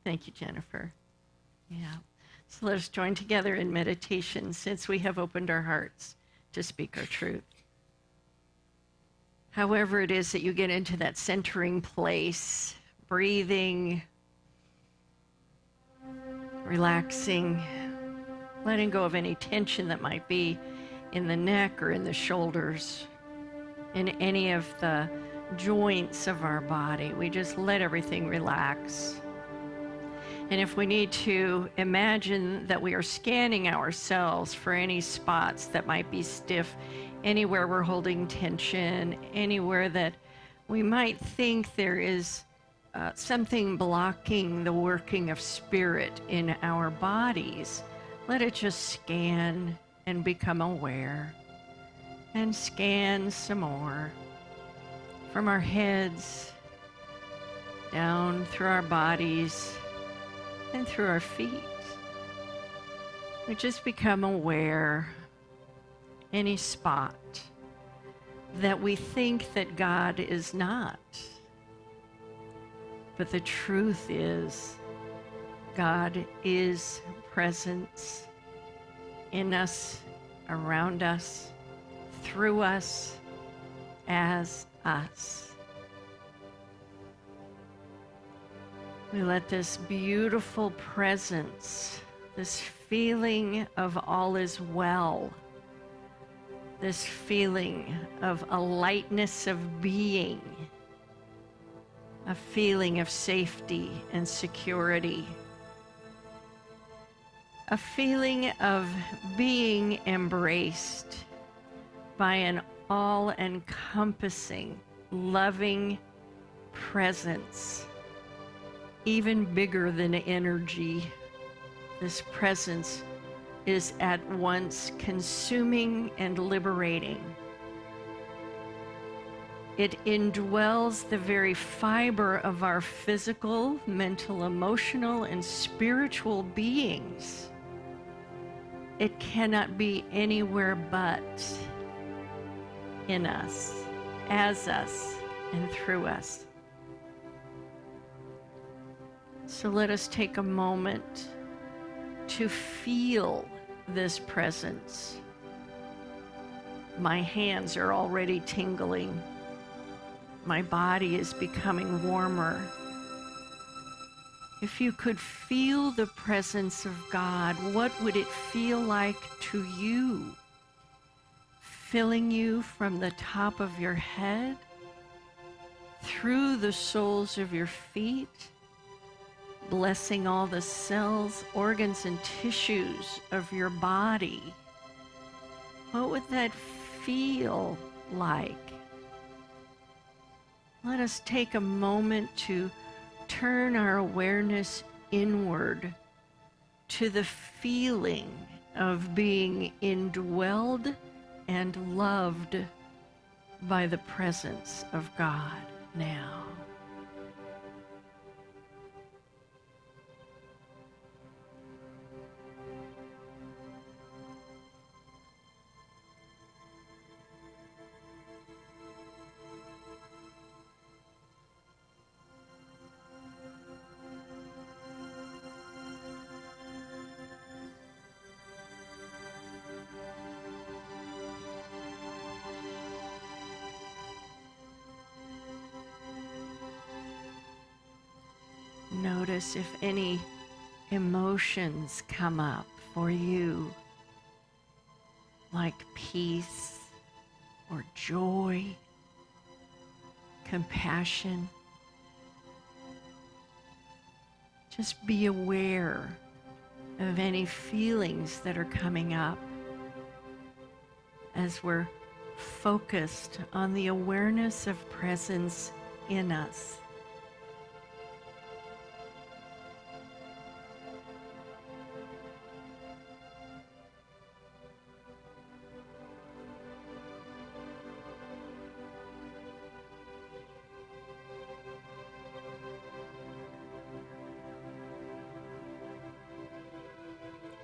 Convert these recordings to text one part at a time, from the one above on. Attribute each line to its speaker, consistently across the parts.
Speaker 1: Thank you, Jennifer. Yeah. So let us join together in meditation since we have opened our hearts to speak our truth. However it is that you get into that centering place, breathing, relaxing, letting go of any tension that might be in the neck or in the shoulders, in any of the joints of our body. We just let everything relax. And if we need to imagine that we are scanning ourselves for any spots that might be stiff, anywhere we're holding tension, anywhere that we might think there is something blocking the working of spirit in our bodies, let it just scan and become aware. And scan some more from our heads down through our bodies and through our feet. We just become aware any spot that we think that God is not. But the truth is, God is presence in us, around us, through us, as us. We let this beautiful presence, this feeling of all is well, this feeling of a lightness of being, a feeling of safety and security, a feeling of being embraced by an all-encompassing, loving presence, even bigger than energy. This presence is at once consuming and liberating. It indwells the very fiber of our physical, mental, emotional, and spiritual beings. It cannot be anywhere but in us, as us, and through us. So let us take a moment to feel this presence. My hands are already tingling. My body is becoming warmer. If you could feel the presence of God, what would it feel like to you? Filling you from the top of your head, through the soles of your feet, blessing all the cells, organs, and tissues of your body. What would that feel like? Let us take a moment to turn our awareness inward to the feeling of being indwelled and loved by the presence of God now. Notice if any emotions come up for you, like peace or joy, compassion. Just be aware of any feelings that are coming up as we're focused on the awareness of presence in us.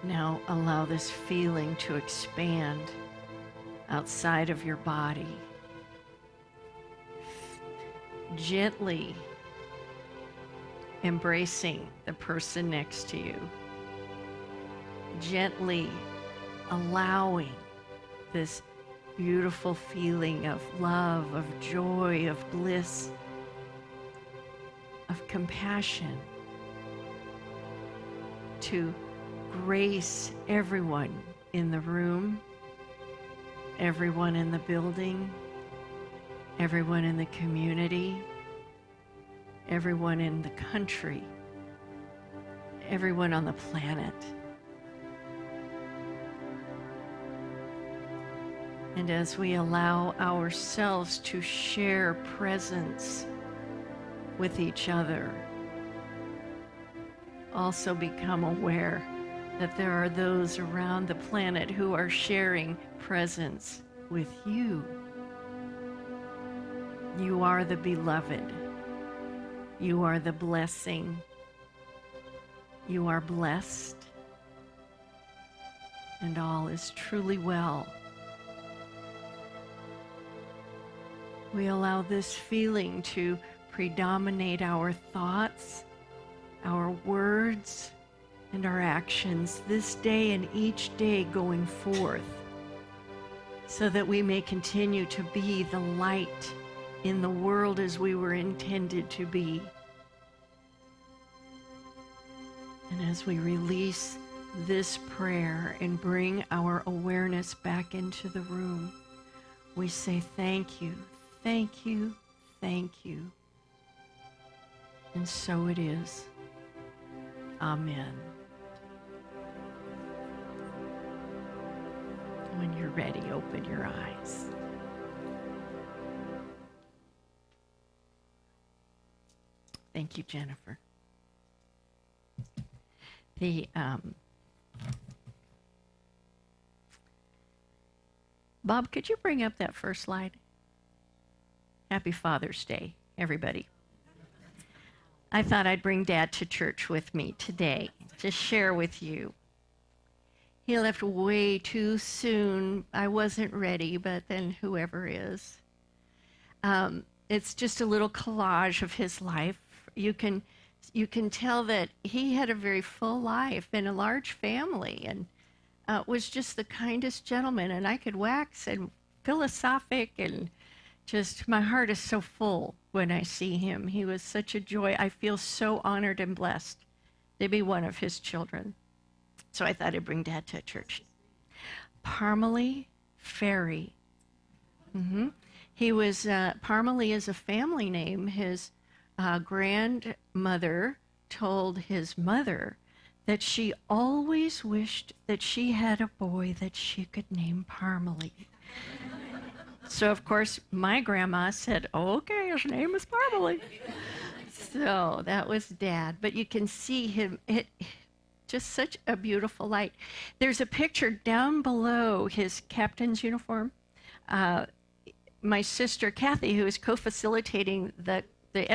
Speaker 1: Now allow this feeling to expand outside of your body. Gently embracing the person next to you, gently allowing this beautiful feeling of love, of joy, of bliss, of compassion to grace everyone in the room, everyone in the building, everyone in the community, everyone in the country, everyone on the planet. And as we allow ourselves to share presence with each other, also become aware that there are those around the planet who are sharing presence with you. You are the beloved. You are the blessing. You are blessed. And all is truly well. We allow this feeling to predominate our thoughts, our words, and our actions this day and each day going forth, so that we may continue to be the light in the world as we were intended to be. And as we release this prayer and bring our awareness back into the room, we say thank you, thank you, thank you. And so it is. Amen. When you're ready, open your eyes. Thank you, Jennifer. Bob, could you bring up that first slide? Happy Father's Day, everybody. I thought I'd bring Dad to church with me today to share with you. He left way too soon. I wasn't ready, but then whoever is. It's just a little collage of his life. You can tell that he had a very full life and a large family, and was just the kindest gentleman. And I could wax and philosophic, and just my heart is so full when I see him. He was such a joy. I feel so honored and blessed to be one of his children. So I thought I'd bring Dad to church. Parmalee Ferry. He was, Parmalee is a family name. His grandmother told his mother that she always wished that she had a boy that she could name Parmalee. So, of course, my grandma said, oh, okay, his name is Parmalee. So that was Dad. But you can see him, just such a beautiful light. There's a picture down below his captain's uniform. My sister, Kathy, who is co-facilitating the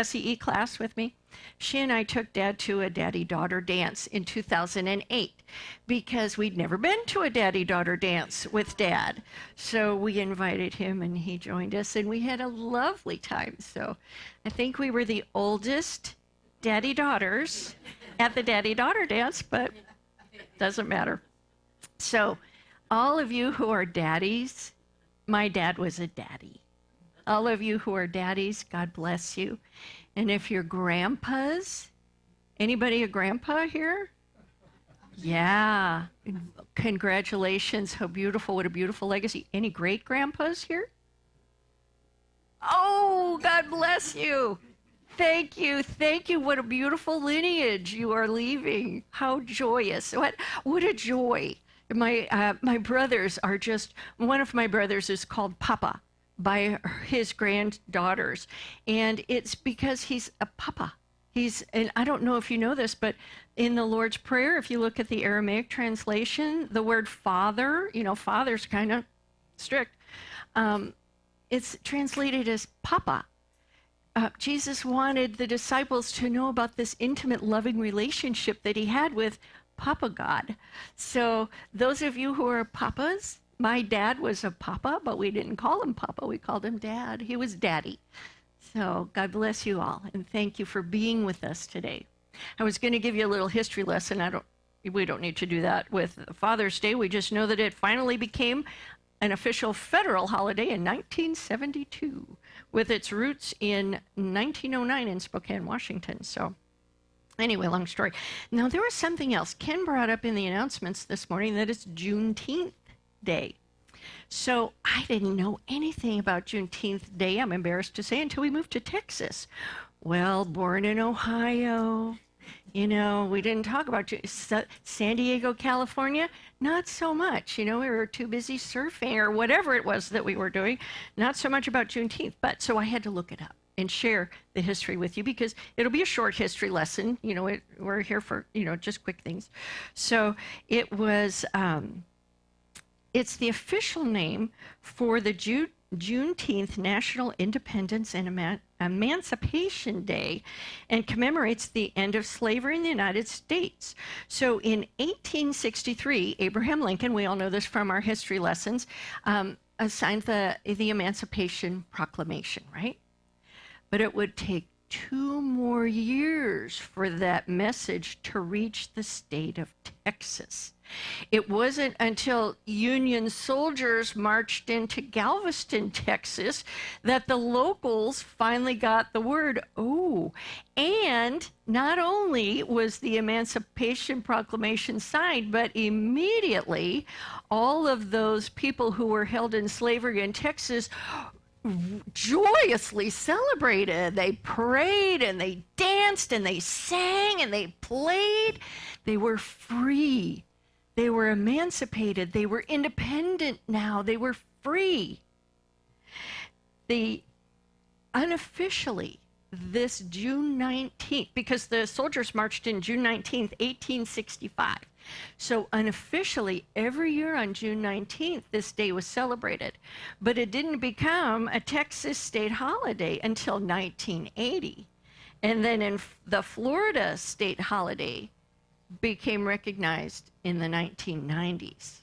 Speaker 1: SEE class with me, she and I took Dad to a daddy-daughter dance in 2008 because we'd never been to a daddy-daughter dance with Dad. So we invited him and he joined us and we had a lovely time. So I think we were the oldest daddy-daughters at the daddy-daughter dance, but doesn't matter. So all of you who are daddies, my dad was a daddy. All of you who are daddies, God bless you. And if you're grandpas, anybody a grandpa here? Yeah. Congratulations. How beautiful. What a beautiful legacy. Any great grandpas here? Oh, God bless you. Thank you. Thank you. What a beautiful lineage you are leaving. How joyous. What a joy. My brothers are just, one of my brothers is called Papa by his granddaughters. And it's because he's a Papa. And I don't know if you know this, but in the Lord's Prayer, if you look at the Aramaic translation, the word father, father's kind of strict. It's translated as Papa. Jesus wanted the disciples to know about this intimate, loving relationship that he had with Papa God. So those of you who are papas, my dad was a papa, but we didn't call him Papa. We called him Dad. He was Daddy. So God bless you all, and thank you for being with us today. I was going to give you a little history lesson. We don't need to do that with Father's Day. We just know that it finally became an official federal holiday in 1972, with its roots in 1909 in Spokane, Washington. So anyway, long story. Now, there was something else. Ken brought up in the announcements this morning that it's Juneteenth Day. So I didn't know anything about Juneteenth Day, I'm embarrassed to say, until we moved to Texas. Well, born in Ohio, we didn't talk about San Diego, California, not so much. We were too busy surfing or whatever it was that we were doing. Not so much about Juneteenth, but so I had to look it up and share the history with you because it'll be a short history lesson. We're here for, just quick things. So it was, it's the official name for the Juneteenth National Independence and Emancipation Day, and commemorates the end of slavery in the United States. So in 1863, Abraham Lincoln, we all know this from our history lessons, signed the Emancipation Proclamation, right? But it would take 2 more years for that message to reach the state of Texas. It wasn't until Union soldiers marched into Galveston, Texas, that the locals finally got the word. Oh, and not only was the Emancipation Proclamation signed, but immediately all of those people who were held in slavery in Texas joyously celebrated. They prayed and they danced and they sang and they played. They were free. They were emancipated. They were independent now. They were free. Unofficially, this June 19th, because the soldiers marched in June 19th, 1865. So unofficially, every year on June 19th, this day was celebrated. But it didn't become a Texas state holiday until 1980. And then in the Florida state holiday became recognized in the 1990s.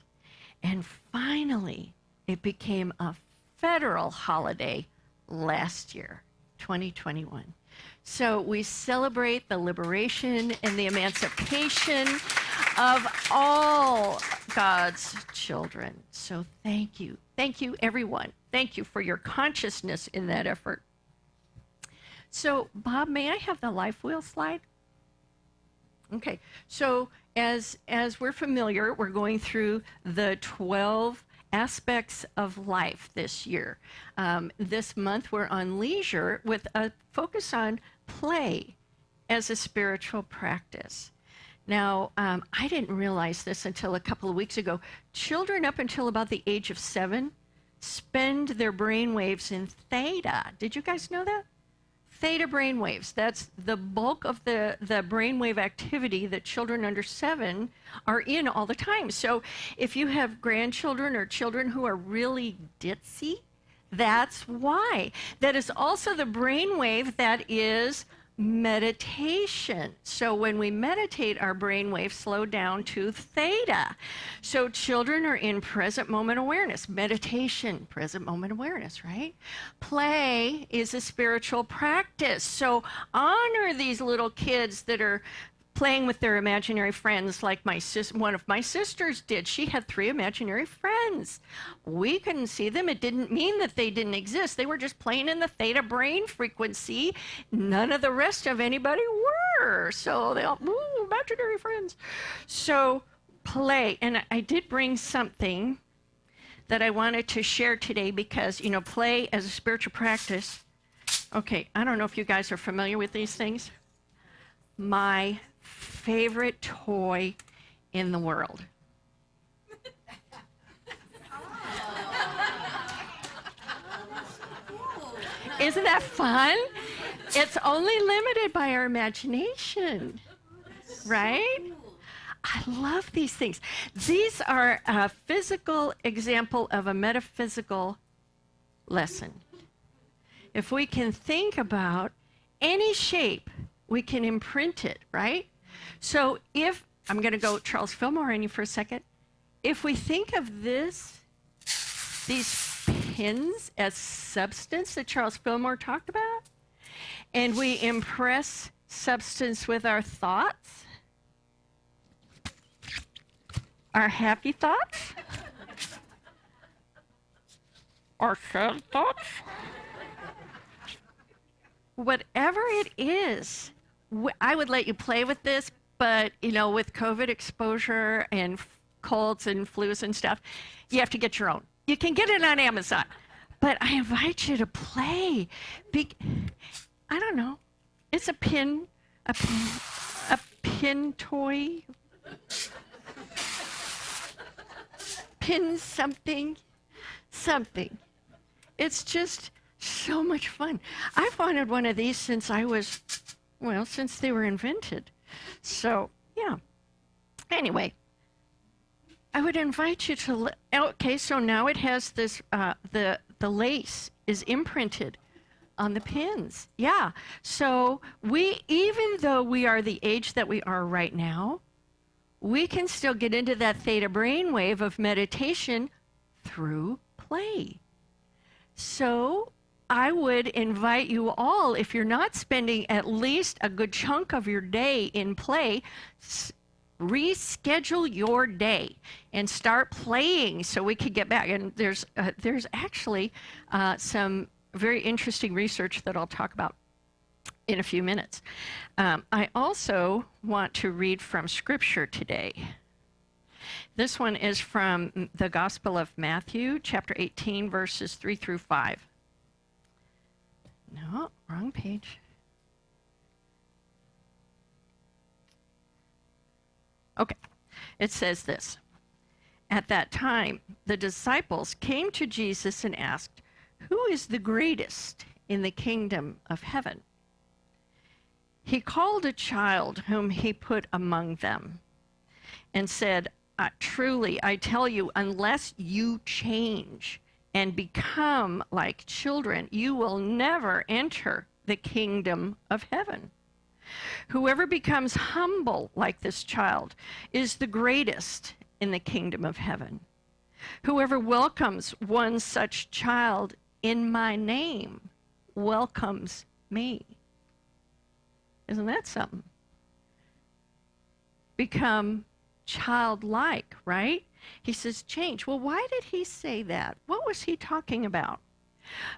Speaker 1: And finally, it became a federal holiday last year, 2021. So we celebrate the liberation and the emancipation of all God's children. So thank you. Thank you, everyone. Thank you for your consciousness in that effort. So, Bob, may I have the life wheel slide? Okay, so as we're familiar, we're going through the 12 aspects of life this year. This month we're on leisure with a focus on play as a spiritual practice. Now, I didn't realize this until a couple of weeks ago. Children up until about the age of 7 spend their brain waves in theta. Did you guys know that? Theta brain waves. That's the bulk of the brainwave activity that children under 7 are in all the time. So if you have grandchildren or children who are really ditzy, that's why. That is also the brainwave that is meditation. So when we meditate, our brainwaves slow down to theta. So children are in present moment awareness. Meditation, present moment awareness, right? Play is a spiritual practice. So honor these little kids that are playing with their imaginary friends, like one of my sisters did. She had 3 imaginary friends. We couldn't see them. It didn't mean that they didn't exist. They were just playing in the theta brain frequency. None of the rest of anybody were. So they all, ooh, imaginary friends. So play. And I did bring something that I wanted to share today because, play as a spiritual practice. Okay, I don't know if you guys are familiar with these things. My favorite toy in the world. Isn't that fun? It's only limited by our imagination, right? I love these things. These are a physical example of a metaphysical lesson. If we can think about any shape, we can imprint it, right? So I'm going to go Charles Fillmore on you for a second. If we think of these pins as substance that Charles Fillmore talked about, and we impress substance with our thoughts, our happy thoughts, our sad thoughts. Whatever it is, I would let you play with this, but with COVID exposure and colds and flus and stuff, you have to get your own. You can get it on Amazon, but I invite you to play. I don't know. It's a pin toy. Pin something. It's just so much fun. I've wanted one of these since since they were invented. So, yeah. Anyway, I would invite you to, okay, so now it has this, the lace is imprinted on the pins. Yeah. So even though we are the age that we are right now, we can still get into that theta brainwave of meditation through play. So I would invite you all, if you're not spending at least a good chunk of your day in play, reschedule your day and start playing so we could get back. And there's actually some very interesting research that I'll talk about in a few minutes. I also want to read from Scripture today. This one is from the Gospel of Matthew, chapter 18, verses 3 through 5. No, wrong page. Okay, it says this. At that time, the disciples came to Jesus and asked, "Who is the greatest in the kingdom of heaven?" He called a child whom he put among them and said, "Truly, I tell you, unless you change and become like children, you will never enter the kingdom of heaven. Whoever becomes humble like this child is the greatest in the kingdom of heaven. Whoever welcomes one such child in my name welcomes me." Isn't that something? Become childlike, right? He says change. Well, why did he say that? What was he talking about?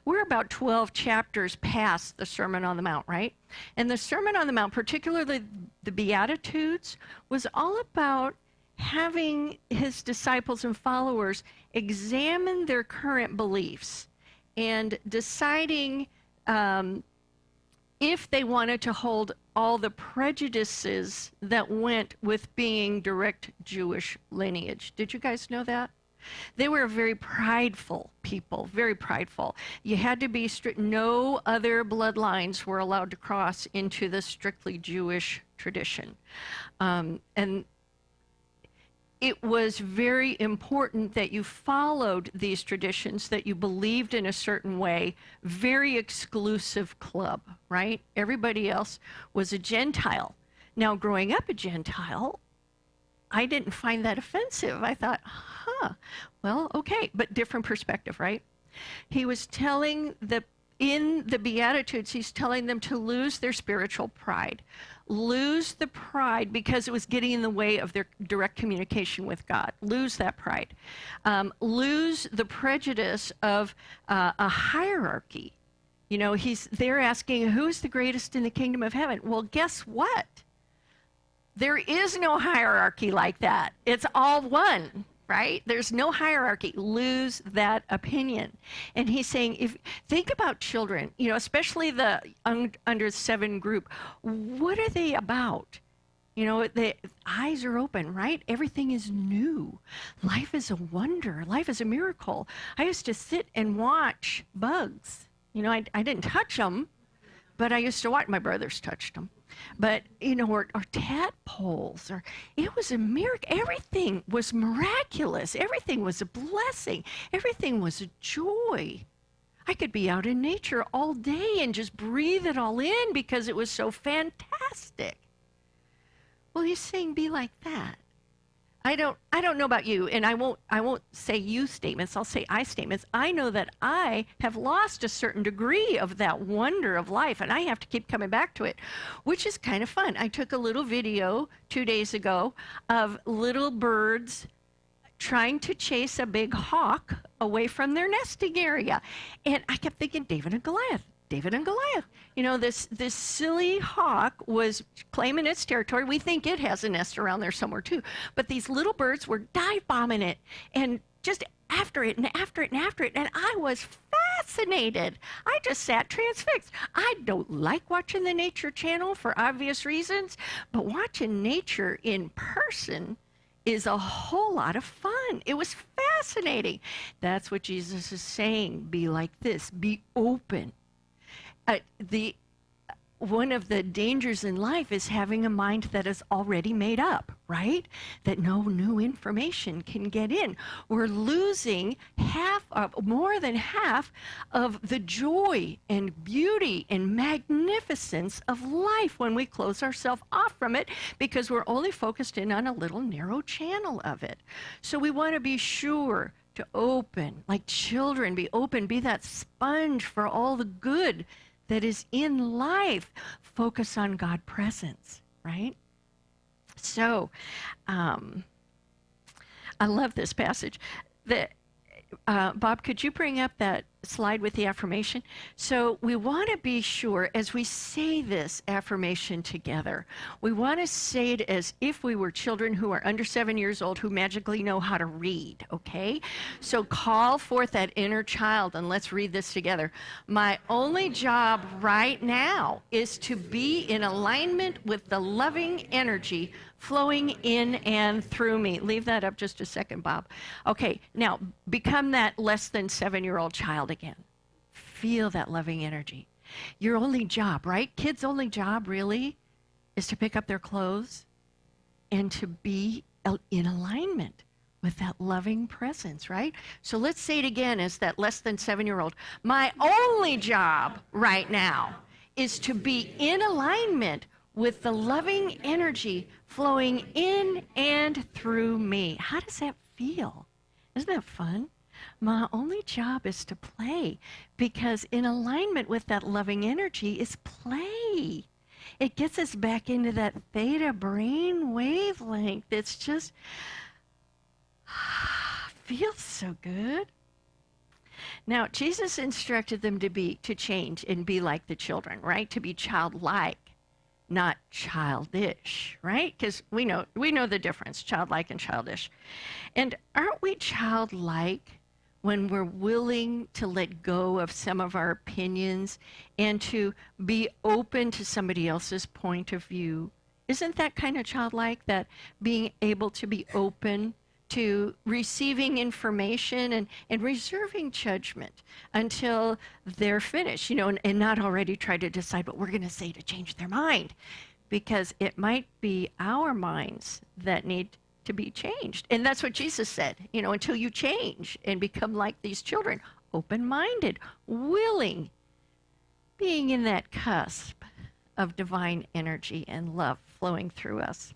Speaker 1: We're about 12 chapters past the Sermon on the Mount, right? And the Sermon on the Mount, particularly the Beatitudes, was all about having his disciples and followers examine their current beliefs and deciding if they wanted to hold all the prejudices that went with being direct Jewish lineage. Did you guys know that? They were a very prideful people, very prideful. You had to be strict. No other bloodlines were allowed to cross into the strictly Jewish tradition. And it was very important that you followed these traditions, that you believed in a certain way. Very exclusive club, right? Everybody else was a Gentile. Now, growing up a Gentile, I didn't find that offensive. I thought, well, okay, but different perspective, right? He was telling in the Beatitudes, he's telling them to lose their spiritual pride. Lose the pride because it was getting in the way of their direct communication with God. Lose that pride. Lose the prejudice of a hierarchy. They're asking, who's the greatest in the kingdom of heaven? Well, guess what? There is no hierarchy like that. It's all one, right? There's no hierarchy. Lose that opinion. And he's saying, think about children, especially the under 7 group. What are they about? The eyes are open, right? Everything is new. Life is a wonder. Life is a miracle. I used to sit and watch bugs. I didn't touch them, but I used to watch. My brothers touched them. But, or tadpoles, it was a miracle. Everything was miraculous. Everything was a blessing. Everything was a joy. I could be out in nature all day and just breathe it all in because it was so fantastic. Well, he's saying be like that. I don't know about you, and I won't say you statements, I'll say I statements. I know that I have lost a certain degree of that wonder of life, and I have to keep coming back to it, which is kind of fun. I took a little video 2 days ago of little birds trying to chase a big hawk away from their nesting area. And I kept thinking, David and Goliath, David and Goliath. You know, this silly hawk was claiming its territory. We think it has a nest around there somewhere too. But these little birds were dive bombing it and just after it and after it and after it. And I was fascinated. I just sat transfixed. I don't like watching the Nature Channel for obvious reasons, but watching nature in person is a whole lot of fun. It was fascinating. That's what Jesus is saying. Be like this. Be open. One of the dangers in life is having a mind that is already made up, right? That no new information can get in. We're losing more than half of the joy and beauty and magnificence of life when we close ourselves off from it because we're only focused in on a little narrow channel of it. So we want to be sure to open, like children, be open, be that sponge for all the good that is in life. Focus on God presence, right? So, I love this passage. Bob, could you bring up that slide with the affirmation? So we want to be sure as we say this affirmation together, we want to say it as if we were children who are under 7 years old who magically know how to read, okay? So call forth that inner child and let's read this together. My only job right now is to be in alignment with the loving energy flowing in and through me. Leave that up just a second, Bob. Okay, now become that less than 7-year-old child again. Feel that loving energy. Your only job, right? Kids' only job really is to pick up their clothes and to be in alignment with that loving presence, right? So let's say it again as that less than 7-year-old. My only job right now is to be in alignment with the loving energy flowing in and through me. How does that feel? Isn't that fun? My only job is to play, because in alignment with that loving energy is play. It gets us back into that theta brain wavelength. It's just feels so good. Now, Jesus instructed them to change and be like the children, right? To be childlike, not childish, right? Because we know the difference, childlike and childish. And aren't we childlike when we're willing to let go of some of our opinions and to be open to somebody else's point of view? Isn't that kind of childlike, that being able to be open to receiving information and reserving judgment until they're finished, and not already try to decide what we're going to say to change their mind, because it might be our minds that need to be changed. And that's what Jesus said, until you change and become like these children, open-minded, willing, being in that cusp of divine energy and love flowing through us.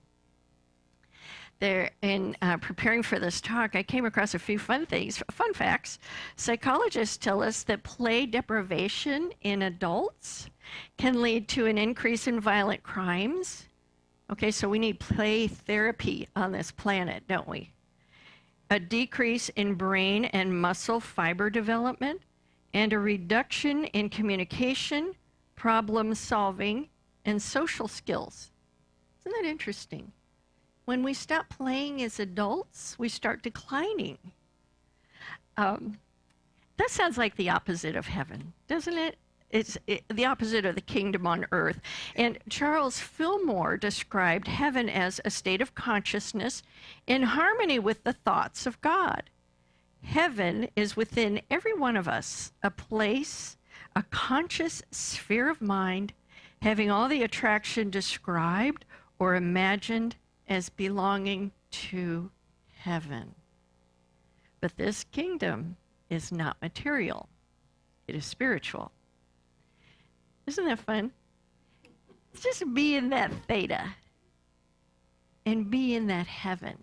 Speaker 1: There, in preparing for this talk, I came across a few fun facts. Psychologists tell us that play deprivation in adults can lead to an increase in violent crimes. Okay, so we need play therapy on this planet, don't we? A decrease in brain and muscle fiber development, and a reduction in communication, problem solving, and social skills. Isn't that interesting? When we stop playing as adults, we start declining. That sounds like the opposite of heaven, doesn't it? It's the opposite of the kingdom on earth. And Charles Fillmore described heaven as a state of consciousness in harmony with the thoughts of God. Heaven is within every one of us, a place, a conscious sphere of mind, having all the attraction described or imagined as belonging to heaven. But this kingdom is not material. It is spiritual. Isn't that fun? Just be in that theta and be in that heaven.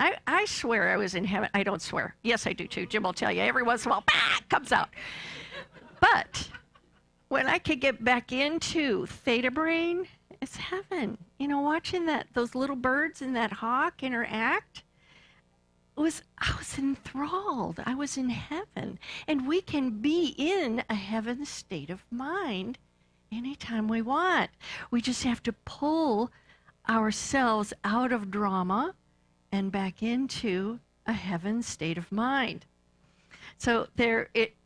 Speaker 1: I swear I was in heaven. I don't swear. Yes, I do too. Jim will tell you. Every once in a while, bah, it comes out. But when I could get back into theta brain, it's heaven. You know, watching those little birds and that hawk interact, I was enthralled. I was in heaven. And we can be in a heaven state of mind anytime we want. We just have to pull ourselves out of drama and back into a heaven state of mind. So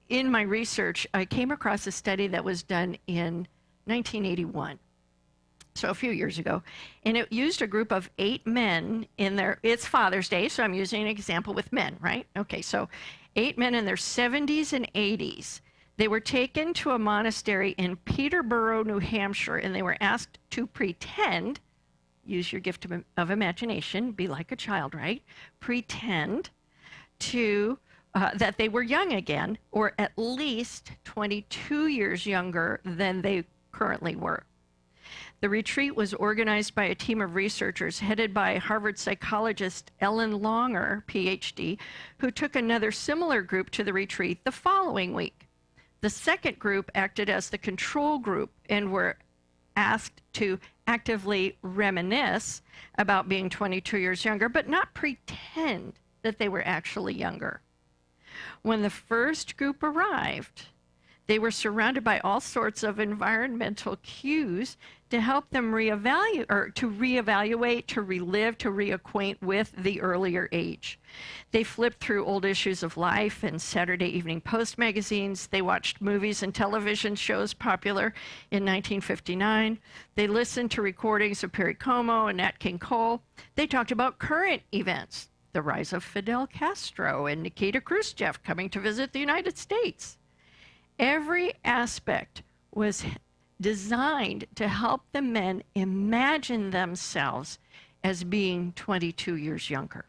Speaker 1: in my research, I came across a study that was done in 1981. So a few years ago, and it used a group of 8 men it's Father's Day, so I'm using an example with men, right? Okay, so 8 men in their 70s and 80s. They were taken to a monastery in Peterborough, New Hampshire, and they were asked to pretend, use your gift of imagination, be like a child, right? Pretend to that they were young again, or at least 22 years younger than they currently were. The retreat was organized by a team of researchers headed by Harvard psychologist Ellen Longer, PhD, who took another similar group to the retreat the following week. The second group acted as the control group and were asked to actively reminisce about being 22 years younger, but not pretend that they were actually younger. When the first group arrived, they were surrounded by all sorts of environmental cues to help them reevaluate, to relive, to reacquaint with the earlier age. They flipped through old issues of Life and Saturday Evening Post magazines. They watched movies and television shows popular in 1959. They listened to recordings of Perry Como and Nat King Cole. They talked about current events, the rise of Fidel Castro and Nikita Khrushchev coming to visit the United States. Every aspect was designed to help the men imagine themselves as being 22 years younger.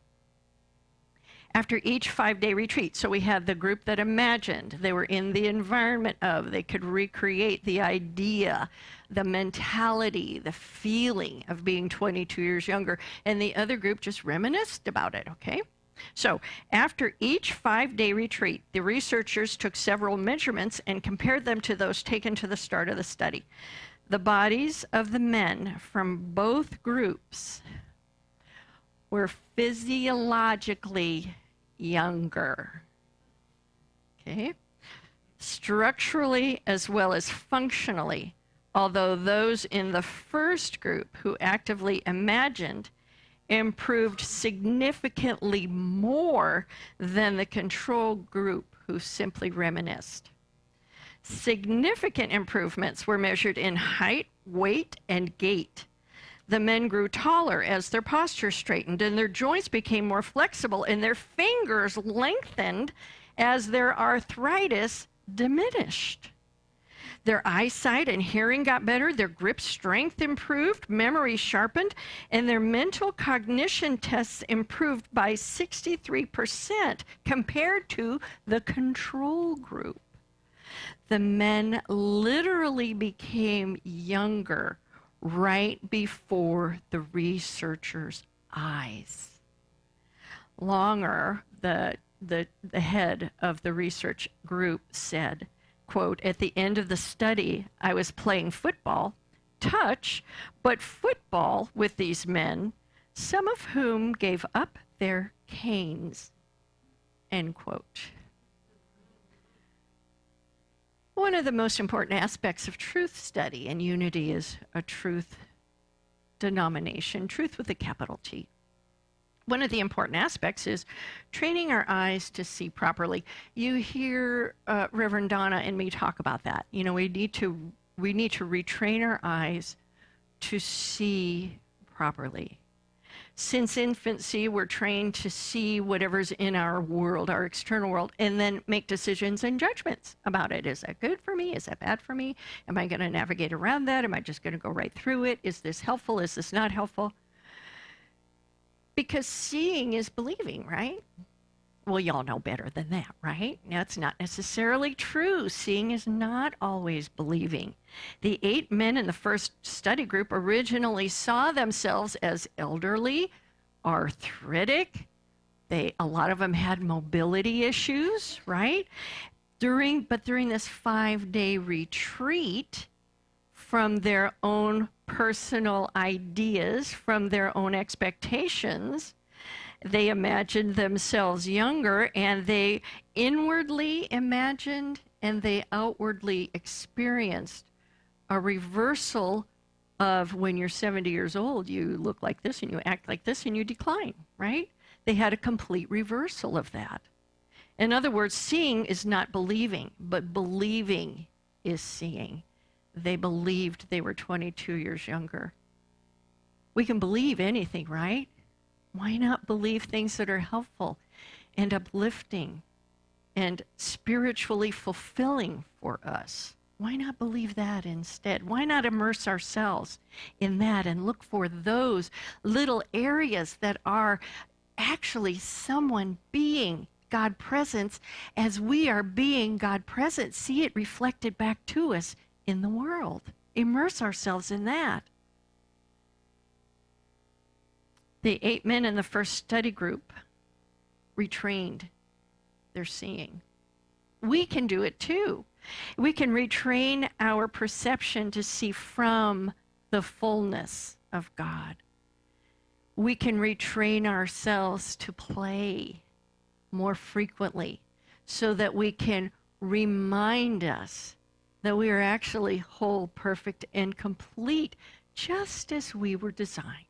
Speaker 1: After each 5-day retreat, so we had the group that imagined, they were in the environment of, they could recreate the idea, the mentality, the feeling of being 22 years younger, and the other group just reminisced about it, okay? So after each 5-day retreat, the researchers took several measurements and compared them to those taken to the start of the study. The bodies of the men from both groups were physiologically younger, okay? Structurally as well as functionally, although those in the first group who actively imagined improved significantly more than the control group who simply reminisced. Significant improvements were measured in height, weight, and gait. The men grew taller as their posture straightened, and their joints became more flexible, and their fingers lengthened as their arthritis diminished. Their eyesight and hearing got better, their grip strength improved, memory sharpened, and their mental cognition tests improved by 63% compared to the control group. The men literally became younger right before the researchers' eyes. Longer, the head of the research group, said, quote, "At the end of the study, I was playing football, touch, but football with these men, some of whom gave up their canes," end quote. One of the most important aspects of truth study and unity is a truth denomination, truth with a capital T. One of the important aspects is training our eyes to see properly. You hear Reverend Donna and me talk about that. You know, we need to retrain our eyes to see properly. Since infancy, we're trained to see whatever's in our world, our external world, and then make decisions and judgments about it. Is that good for me? Is that bad for me? Am I going to navigate around that? Am I just going to go right through it? Is this helpful? Is this not helpful? Because seeing is believing, right? Well, y'all know better than that, right? That's not necessarily true. Seeing is not always believing. The 8 men in the first study group originally saw themselves as elderly, arthritic, A lot of them had mobility issues, right? During this 5-day retreat, from their own personal ideas, from their own expectations, they imagined themselves younger, and they inwardly imagined and they outwardly experienced a reversal of when you're 70 years old, you look like this and you act like this and you decline, right? They had a complete reversal of that. In other words, seeing is not believing, but believing is seeing. They believed they were 22 years younger. We can believe anything, right? Why not believe things that are helpful and uplifting and spiritually fulfilling for us? Why not believe that instead? Why not immerse ourselves in that and look for those little areas that are actually someone being God presence as we are being God present? See it reflected back to us in the world. Immerse ourselves in that. The 8 men in the first study group retrained their seeing. We can do it too. We can retrain our perception to see from the fullness of God. We can retrain ourselves to play more frequently so that we can remind us that we are actually whole, perfect, and complete just as we were designed.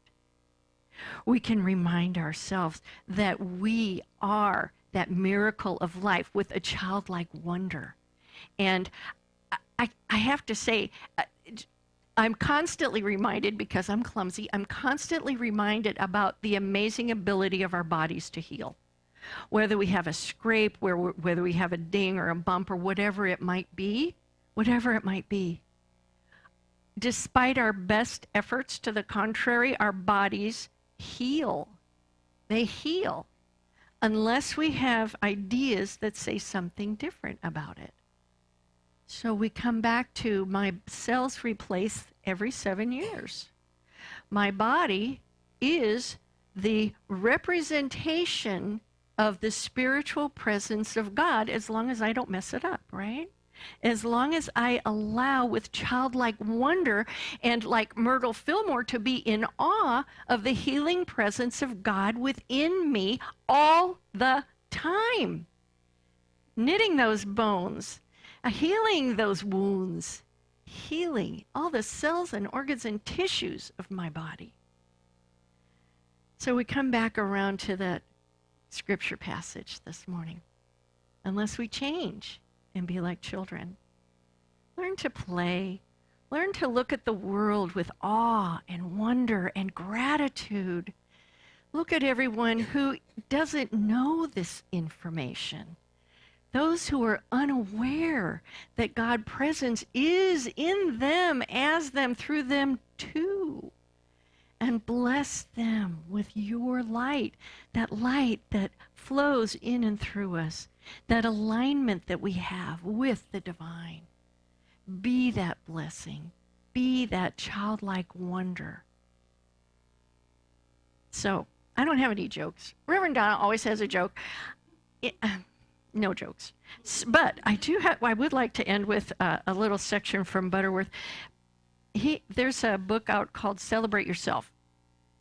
Speaker 1: We can remind ourselves that we are that miracle of life with a childlike wonder. And I have to say, I'm constantly reminded, because I'm clumsy, I'm constantly reminded about the amazing ability of our bodies to heal. Whether we have a scrape, whether we have a ding or a bump or whatever it might be, despite our best efforts to the contrary, our bodies heal. They heal unless we have ideas that say something different about it. So we come back to my cells replace every 7 years. My body is the representation of the spiritual presence of God as long as I don't mess it up, right? As long as I allow with childlike wonder and like Myrtle Fillmore to be in awe of the healing presence of God within me all the time. Knitting those bones, healing those wounds, healing all the cells and organs and tissues of my body. So we come back around to that scripture passage this morning. Unless we change and be like children. Learn to play. Learn to look at the world with awe and wonder and gratitude. Look at everyone who doesn't know this information. Those who are unaware that God's presence is in them, as them, through them too. And bless them with your light that flows in and through us, that alignment that we have with the divine. Be that blessing. Be that childlike wonder. So, I don't have any jokes. Reverend Donna always has a joke. No jokes. But I would like to end with a little section from Butterworth. There's a book out called Celebrate Yourself.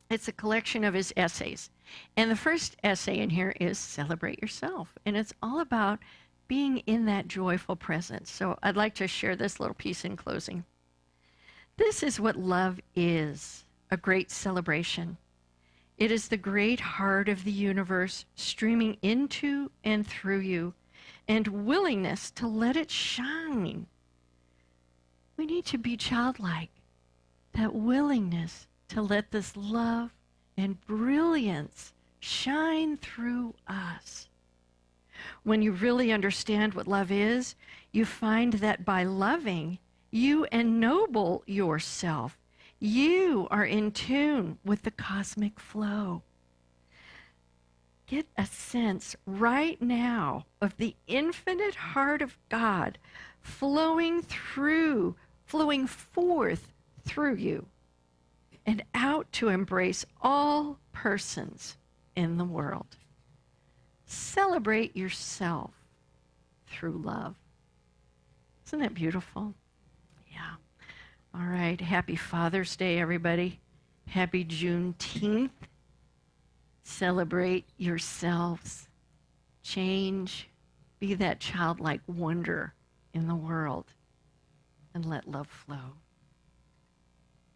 Speaker 1: It's a collection of his essays. And the first essay in here is Celebrate Yourself. And it's all about being in that joyful presence. So I'd like to share this little piece in closing. This is what love is, a great celebration. It is the great heart of the universe streaming into and through you, and willingness to let it shine. We need to be childlike, that willingness to let this love and brilliance shine through us. When you really understand what love is, you find that by loving, you ennoble yourself. You are in tune with the cosmic flow. Get a sense right now of the infinite heart of God flowing forth through you and out to embrace all persons in the world. celebrate yourself through love. Isn't that beautiful? Yeah. All right. Happy Father's Day, everybody. Happy Juneteenth. Celebrate yourselves. Change. Be that childlike wonder in the world. And let love flow.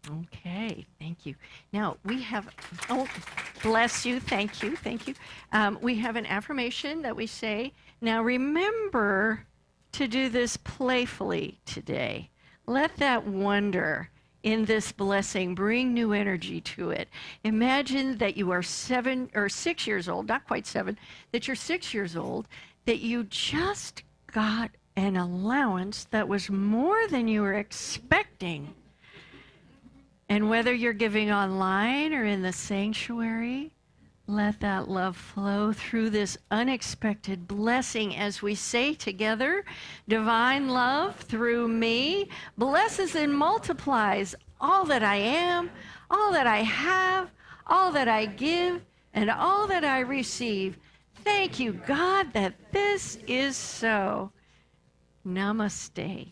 Speaker 1: Okay, thank you. Now we have, oh, bless you, thank you, thank you. We have an affirmation that we say. Now remember to do this playfully today. Let that wonder in this blessing bring new energy to it. Imagine that you are 7 or 6 years old, not quite 7, that you're 6 years old, that you just got an allowance that was more than you were expecting. And whether you're giving online or in the sanctuary, let that love flow through this unexpected blessing as we say together, divine love through me blesses and multiplies all that I am, all that I have, all that I give, and all that I receive. Thank you, God, that this is so. Namaste.